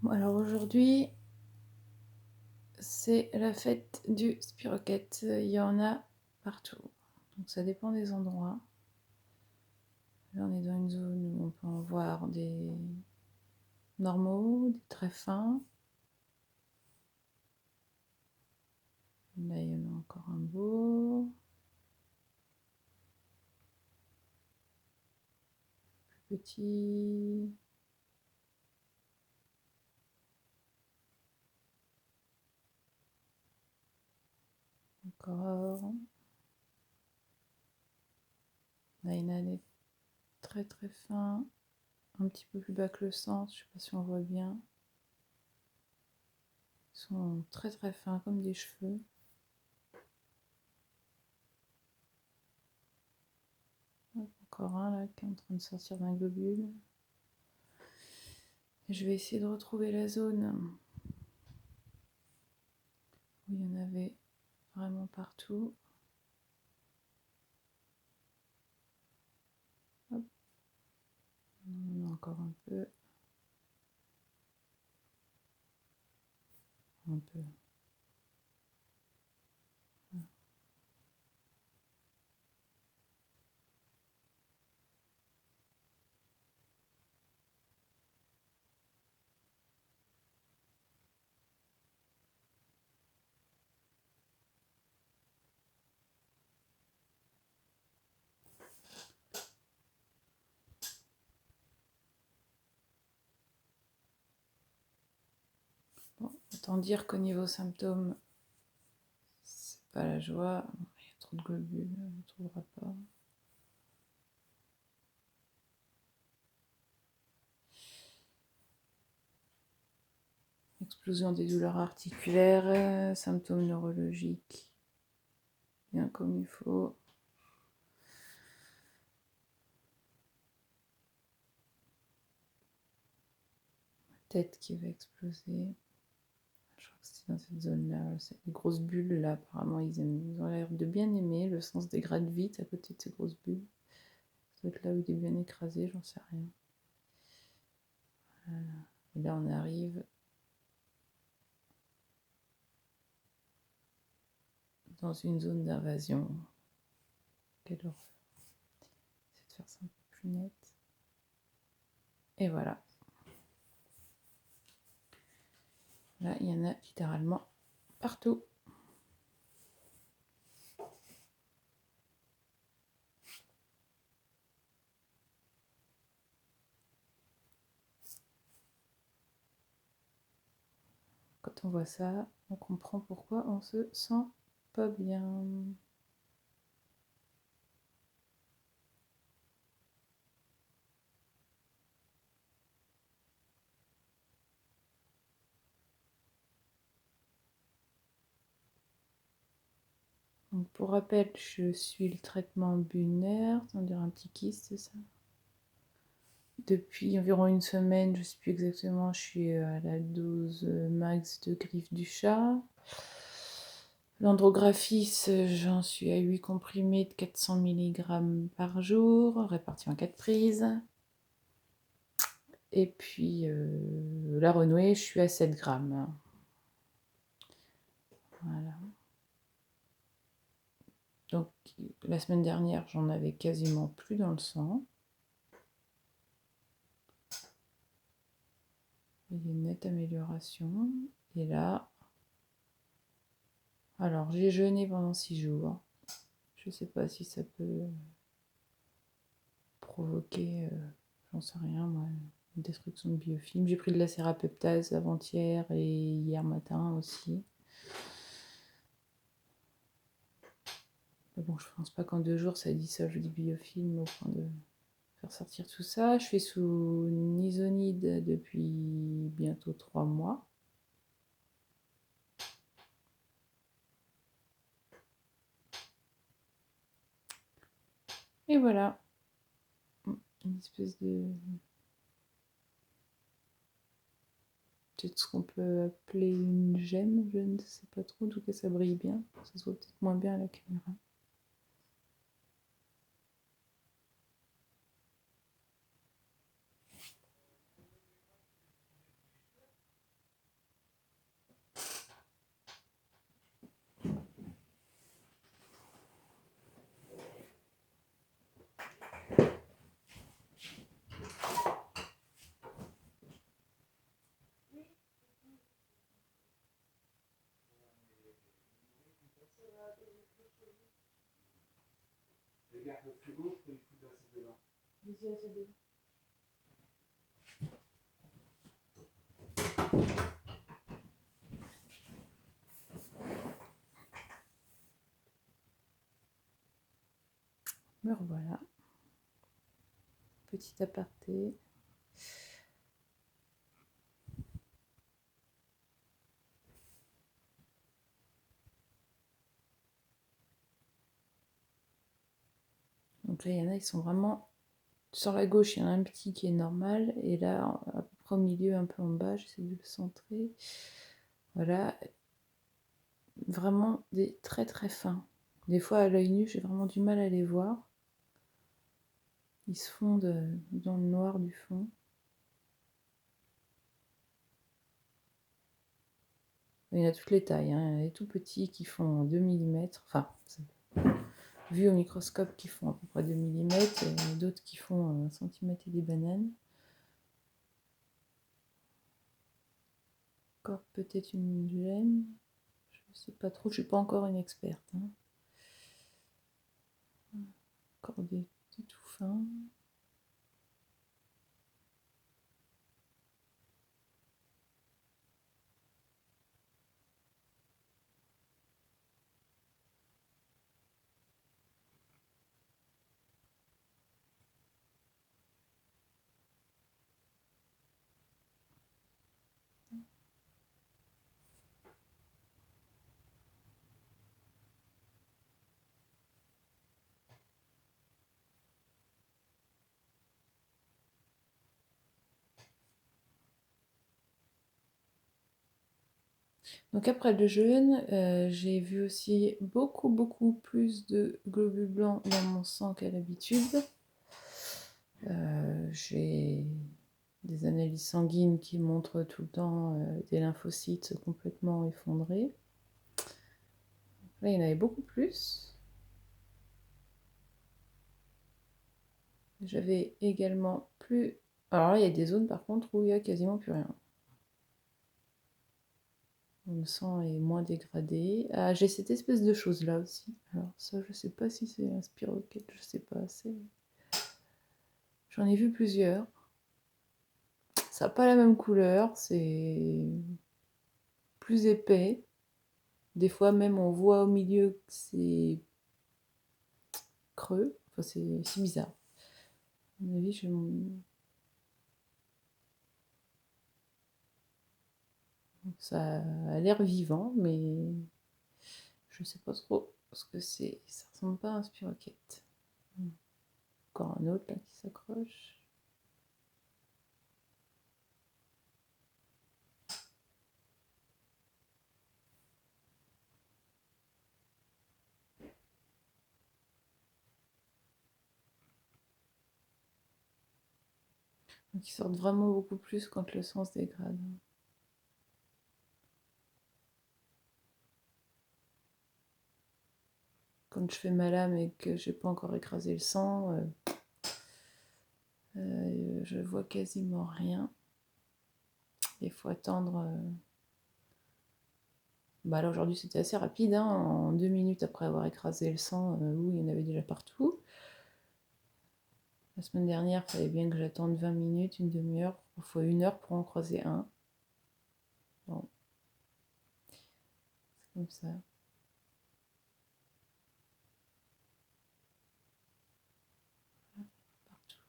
Bon, alors aujourd'hui, c'est la fête du spiroquet. Il y en a partout. Donc ça dépend des endroits. Là, on est dans une zone où on peut en voir des normaux, des très fins. Là, il y en a encore un beau. Plus petit. Encore. Là, il y en a des très très fins. Un petit peu plus bas que le centre. Je sais pas si on voit bien. Ils sont très très fins comme des cheveux. Encore un là qui est en train de sortir d'un globule. Et je vais essayer de retrouver la zone où il y en avait vraiment partout. Hop. On en a encore un peu. Un peu. Bon, autant dire qu'au niveau symptômes, c'est pas la joie. Il y a trop de globules, on ne trouvera pas. Explosion des douleurs articulaires, symptômes neurologiques, bien comme il faut. Tête qui va exploser. Je crois que c'est dans cette zone-là. C'est les grosses bulles, là, apparemment, ils ont l'air de bien aimer. Le sang se dégrade vite à côté de ces grosses bulles. Ça doit être là où il est bien écrasé, j'en sais rien. Voilà. Et là, on arrive dans une zone d'invasion. Quelle horreur. J'essaie de faire ça un peu plus net. Et voilà. Là, il y en a littéralement partout. Quand on voit ça, on comprend pourquoi on se sent pas bien. Donc pour rappel, je suis le traitement Bunner, on dirait un petit kyste, c'est ça. Depuis environ une semaine, je ne sais plus exactement, je suis à la dose max de griffe du chat. L'andrographis, j'en suis à 8 comprimés de 400 mg par jour, répartis en 4 prises. Et puis la renouée, je suis à 7 grammes. Voilà. Donc la semaine dernière, j'en avais quasiment plus dans le sang. Il y a une nette amélioration. Et là, alors j'ai jeûné pendant 6 jours. Je ne sais pas si ça peut provoquer, j'en sais rien moi, une destruction de biofilm. J'ai pris de la sérapeptase avant-hier et hier matin aussi. Mais bon, je pense pas qu'en 2 jours ça dissolve du biofilm au point de faire sortir tout ça. Je suis sous nisonide depuis bientôt 3 mois. Et voilà, une espèce de... peut-être ce qu'on peut appeler une gemme, je ne sais pas trop. En tout cas, ça brille bien. Ça se voit peut-être moins bien à la caméra. Me revoilà. Petit aparté. Donc là, il y en a, ils sont vraiment... Sur la gauche, il y en a un petit qui est normal. Et là, à peu près au milieu, un peu en bas, j'essaie de le centrer. Voilà. Vraiment des très très fins. Des fois, à l'œil nu, j'ai vraiment du mal à les voir. Ils se fondent dans le noir du fond. Il y en a toutes les tailles. Hein. Il y a les tout petits qui font 2 mm. Enfin, vu au microscope, qui font à peu près 2 mm. Et d'autres qui font 1 cm et des bananes. Encore peut-être une gemme. Je ne sais pas trop. Je ne suis pas encore une experte. Hein. Encore des tout fins. Donc après le jeûne, j'ai vu aussi beaucoup plus de globules blancs dans mon sang qu'à l'habitude. J'ai des analyses sanguines qui montrent tout le temps des lymphocytes complètement effondrés. Là, il y en avait beaucoup plus. J'avais également plus... Alors là, il y a des zones par contre où il n'y a quasiment plus rien. Mon sang est moins dégradé. Ah, j'ai cette espèce de chose là aussi. Alors ça, je sais pas si c'est un spiroquète, je sais pas. J'en ai vu plusieurs. Ça n'a pas la même couleur, c'est plus épais. Des fois même on voit au milieu que c'est creux. Enfin, c'est bizarre. À mon avis, ça a l'air vivant, mais je sais pas trop ce que c'est. Ça ressemble pas à un spiroquète. Encore un autre là qui s'accroche. Donc ils sortent vraiment beaucoup plus quand le sang se dégrade. Quand je fais ma lame et que j'ai pas encore écrasé le sang, je vois quasiment rien. Il faut attendre. Bah là aujourd'hui c'était assez rapide, hein, en 2 minutes après avoir écrasé le sang, il y en avait déjà partout. La semaine dernière, il fallait bien que j'attende 20 minutes, une demi-heure, parfois 1 heure pour en croiser un. Bon, c'est comme ça. Partout.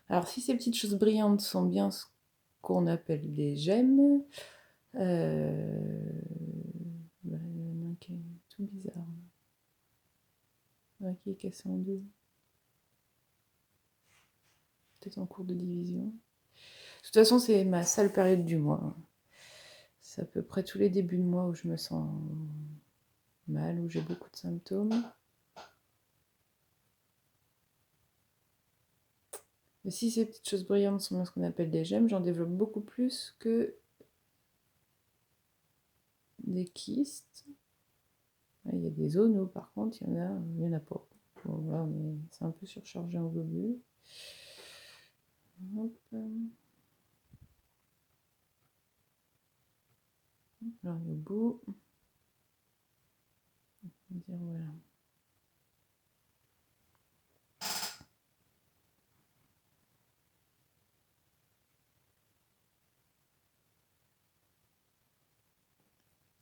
Alors si ces petites choses brillantes sont bien ce qu'on appelle des gemmes, bah, il y en a un qui est tout bizarre. Un qui est cassé en deux. Peut-être en cours de division. De toute façon, c'est ma sale période du mois. C'est à peu près tous les débuts de mois où je me sens mal, où j'ai beaucoup de symptômes. Mais si ces petites choses brillantes sont bien ce qu'on appelle des gemmes, j'en développe beaucoup plus que des kystes. Il y a des zones où par contre il y en a pas. Bon, là, c'est un peu surchargé en globules. Hop. Là, on est au bout. On va dire voilà.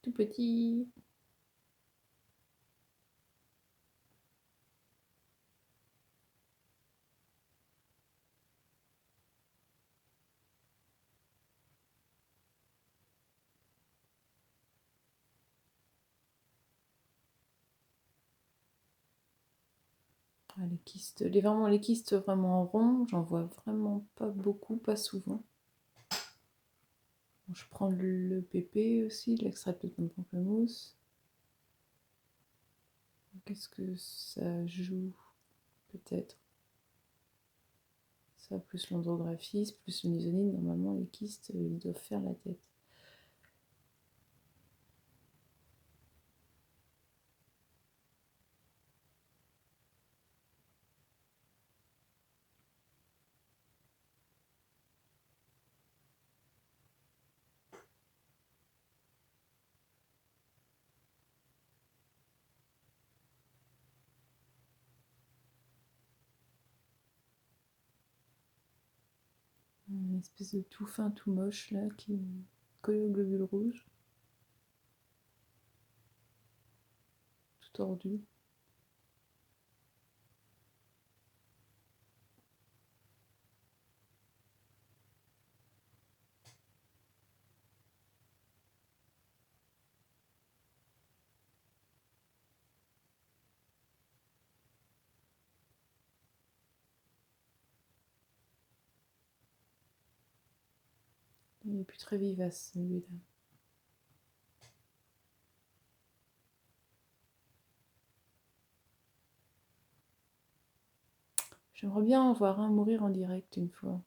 Tout petit. Ah, les kystes, les kystes vraiment ronds, j'en vois vraiment pas beaucoup, pas souvent. Bon, je prends le PP aussi, l'extrait de pamplemousse. Qu'est-ce que ça joue? Peut-être. Ça, plus l'andrographie, plus le nisonine, normalement les kystes, ils doivent faire la tête. Une espèce de tout fin, tout moche là, qui colle au globule rouge. Tout tordu. Il est plus très vivace celui-là. J'aimerais bien en voir un mourir en direct une fois.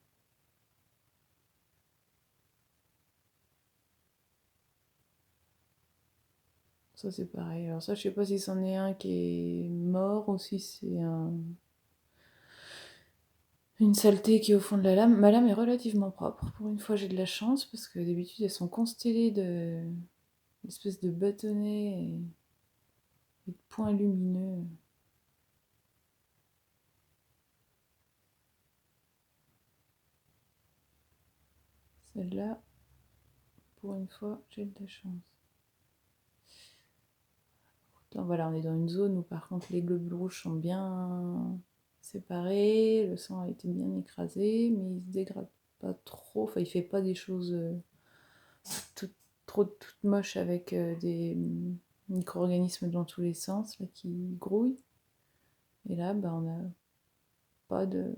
Ça c'est pareil. Alors ça je sais pas si c'en est un qui est mort ou si c'est une saleté qui est au fond de la lame. Ma lame est relativement propre. Pour une fois j'ai de la chance parce que d'habitude elles sont constellées d'espèces de bâtonnets et de points lumineux. Celle-là, pour une fois, j'ai de la chance. Donc voilà, on est dans une zone où par contre les globules rouges sont bien séparés, le sang a été bien écrasé, mais il se dégrade pas trop, enfin il fait pas des choses toutes moches avec des micro-organismes dans tous les sens là, qui grouillent. Et là, bah, on a pas de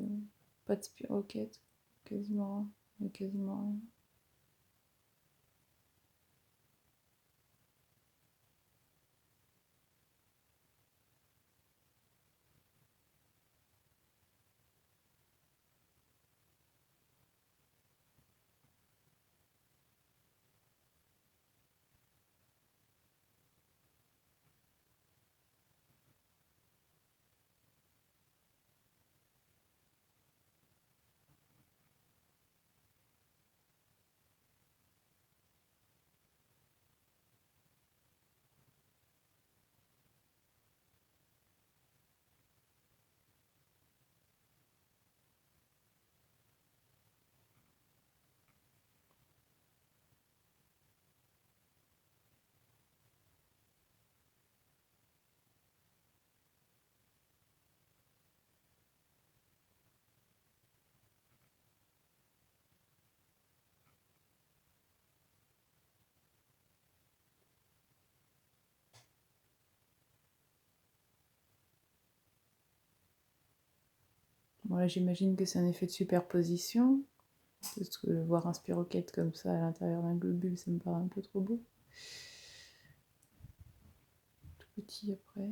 spiroquette, quasiment rien. Bon, là, j'imagine que c'est un effet de superposition, parce que voir un spiroquette comme ça à l'intérieur d'un globule, ça me paraît un peu trop beau. Tout petit après.